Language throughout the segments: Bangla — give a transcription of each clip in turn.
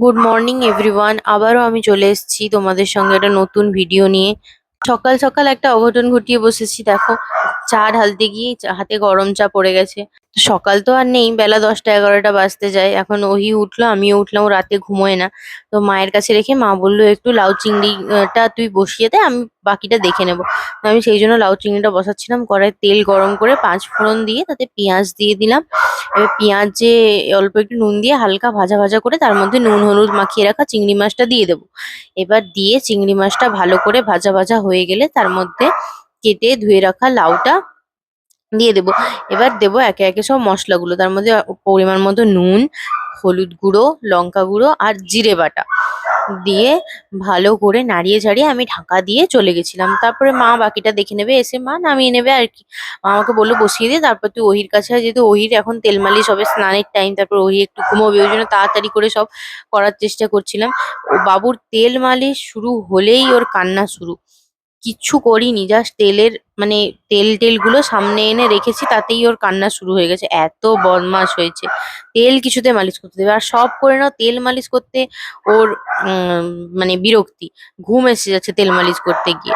গুড মর্নিং এভরিওয়ান, আবারও আমি চলে এসেছি তোমাদের সঙ্গে একটা নতুন ভিডিও নিয়ে। সকাল সকাল একটা অঘটন ঘটিয়ে বসেছি। দেখো, চা ঢালতে গিয়ে হাতে গরম চা পড়ে গেছে। সকাল তো আর নেই, বেলা 10টা 11টা বাজতে যায়। এখন ওহি উঠলো, আমিও উঠলাম, ও রাতে ঘুমোয় না। তো মায়ের কাছে রেখে মা বললো একটু লাউ চিংড়িটা তুই বসিয়ে দে, আমি বাকিটা দেখে নেবো। তো আমি সেই জন্য লাউ চিংড়িটা বসাচ্ছিলাম। কড়াই তেল গরম করে 5 ফোড়ন দিয়ে তাতে পেঁয়াজ দিয়ে দিলাম। এবার পেঁয়াজে অল্প একটু নুন দিয়ে হালকা ভাজা ভাজা করে তার মধ্যে নুন হলুদ মাখিয়ে রাখা চিংড়ি মাছটা দিয়ে দেবো। এবার দিয়ে চিংড়ি মাছটা ভালো করে ভাজা ভাজা হয়ে গেলে তার মধ্যে কেটে ধুয়ে রাখা লাউটা দিয়ে দেবো। এবার দেবো একে একে সব মশলাগুলো, তার মধ্যে পরিমাণ মতো নুন, হলুদ গুঁড়ো, লঙ্কা গুঁড়ো আর জিরে বাটা দিয়ে ভালো করে নাড়িয়ে ঝাড়িয়ে আমি ঢাকা দিয়ে চলে গেছিলাম। তারপরে মা বাকিটা দেখে নেবে, এসে মা নামিয়ে নেবে আর কি। মা আমাকে বললো বসিয়ে দিয়ে তারপর তুই ওহির কাছে আয়, যেহেতু ওহির এখন তেল মালিশ হবে, স্নানের টাইম, তারপর ওহি একটু ঘুমোবে, ওই জন্য তাড়াতাড়ি করে সব করার চেষ্টা করছিলাম। ও বাবুর তেল মালিশ শুরু হলেই ওর কান্না শুরু। কিচ্ছু করিনি, জাস্ট তেলের মানে তেল গুলো সামনে এনে রেখেছি, তাতেই ওর কান্না শুরু হয়ে গেছে। এত বদমাশ হয়েছে, তেল কিছুতে মালিশ করতে দেবে আর সব করে নাও, তেল মালিশ করতে ওর উম, মানে বিরক্তি, ঘুম এসে যাচ্ছে তেল মালিশ করতে গিয়ে।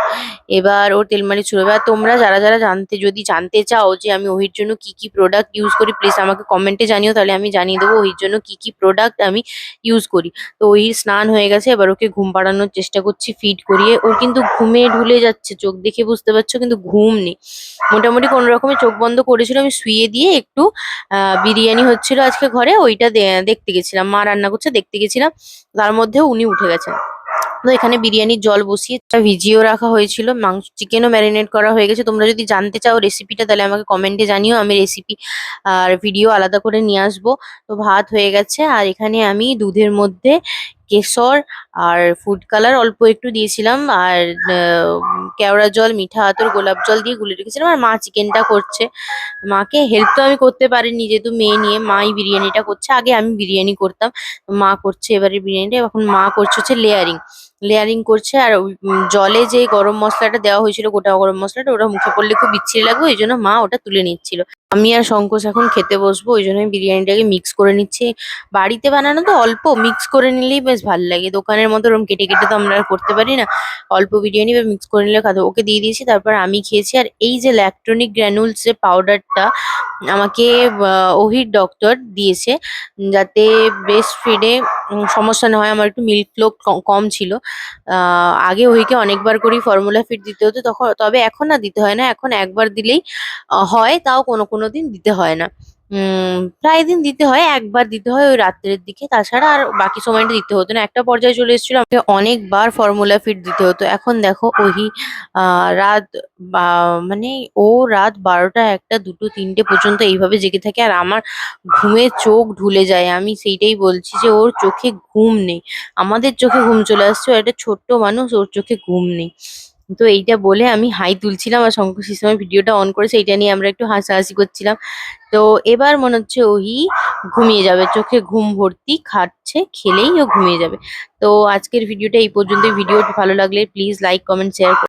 এবার ওর তেল মালিশ শুরু হবে। আর তোমরা যারা যারা যদি জানতে চাও যে আমি ওহির জন্য কি কি প্রোডাক্ট ইউজ করি, প্লিজ আমাকে কমেন্টে জানিও, তাহলে আমি জানিয়ে দেবো ওহির জন্য কি কি প্রোডাক্ট আমি ইউজ করি। তো ওহির স্নান হয়ে গেছে, এবার ওকে ঘুম পাড়ানোর চেষ্টা করছি ফিড করিয়ে। ওর কিন্তু ঘুমে ঢুলে যাচ্ছে, চোখ দেখে বুঝতে পারছো, কিন্তু ঘুম নেই। মোটামুটি কোনো রকমে চোখ বন্ধ করেছিল, আমি শুইয়ে দিয়ে একটু বিরিয়ানি হচ্ছিল আজকে ঘরে, ওইটা দেখতে গেছিলাম, মা রান্না করছে দেখতে গেছিলাম। তার মধ্যেও উনি উঠে গেছেন। তো এখানে বিরিয়ানির জল বসিয়ে ভিজিয়েও রাখা হয়েছিল, মাংস চিকেনও ম্যারিনেট করা হয়ে গেছে। তোমরা যদি জানতে চাও রেসিপিটা, তাহলে আমাকে কমেন্টে জানিও, আমি রেসিপি আর ভিডিও আলাদা করে নিয়ে আসবো। তো ভাত হয়ে গেছে, আর এখানে আমি দুধের মধ্যে কেশর আর ফুড কালার অল্প একটু দিয়েছিলাম, আর কেওড়া জল, মিঠা আতর, গোলাপ জল দিয়ে গুলে রেখেছিলাম। আর মা চিকেনটা করছে। মাকে হেল্প তো আমি করতে পারিনি, যেহেতু মেয়ে নিয়ে মাই বিরিয়ানিটা করছে। আগে আমি বিরিয়ানি করতাম, মা করছে এবারে বিরিয়ানিটা। এখন মা করছে হচ্ছে লেয়ারিং, লেয়ারিং করছে। আর ওই জলে যে গরম মশলাটা দেওয়া হয়েছিল, গোটা গরম মশলাটা, ওটা মুখে পড়লে খুব বিচ্ছিরি লাগবে, ওই জন্য মা ওটা তুলে নিচ্ছিল। আমি আর শঙ্কোষ এখন খেতে বসবো, ওই জন্য আমি বিরিয়ানিটাকে মিক্স করে নিচ্ছি। বাড়িতে বানানো তো অল্প মিক্স করে নিলেই বেশ ভালো লাগে, দোকানের মতো ওরকম কেটে কেটে তো আমরা আর করতে পারি না। অল্প বিরিয়ানি বা মিক্স করে নিলে খাবো। ওকে দিয়ে দিয়েছি, তারপর আমি খেয়েছি। আর এই যে ল্যাকটোনিক গ্র্যানুলস যে পাউডারটা আমাকে ওহির ডক্টর দিয়েছে, যাতে ব্রেস্ট ফিডে সমস্যা না হয়। আমার একটু মিল্ক ফ্লো কম ছিল। আগে ওহিকে অনেকবার করেই ফর্মুলা ফিড দিতে হতো, তখন তবে এখন আর দিতে হয় না, এখন একবার দিলেই হয়, তাও কোনো কোনো দিন দিতে হয় না। প্রায় দিন দিতে হয়, একবার দিতে হয় ওই রাত্রের দিকে, তাছাড়া আর বাকি সময়টা দিতে হতো না। একটা পর্যায়ে চলে এসেছিল আমাকে অনেকবার ফর্মুলা ফিড দিতে হতো। এখন দেখো ওহি রাত মানে ও রাত 12টা 1টা 2টো 3টে পর্যন্ত এইভাবে জেগে থাকে, আর আমার ঘুমে চোখ ঢুলে যায়। আমি সেইটাই বলছি যে ওর চোখে ঘুম নেই। আমাদের চোখে ঘুম চলে আসছে, ও একটা ছোট্ট মানুষ, ওর চোখে ঘুম নেই। তো এইটা বলে আমি হাই তুলছিলাম, আর শঙ্কর সময় ভিডিওটা অন করেছে, এইটা নিয়ে আমরা একটু হাসাহাসি করছিলাম। তো এবার মনে হচ্ছে ওহি ঘুমিয়ে যাবে, চোখে ঘুম ভর্তি, খাচ্ছে, খেলেই ও ঘুমিয়ে যাবে। তো আজকের ভিডিওটা এই পর্যন্তই। ভিডিওটি ভালো লাগলে প্লিজ লাইক কমেন্ট শেয়ার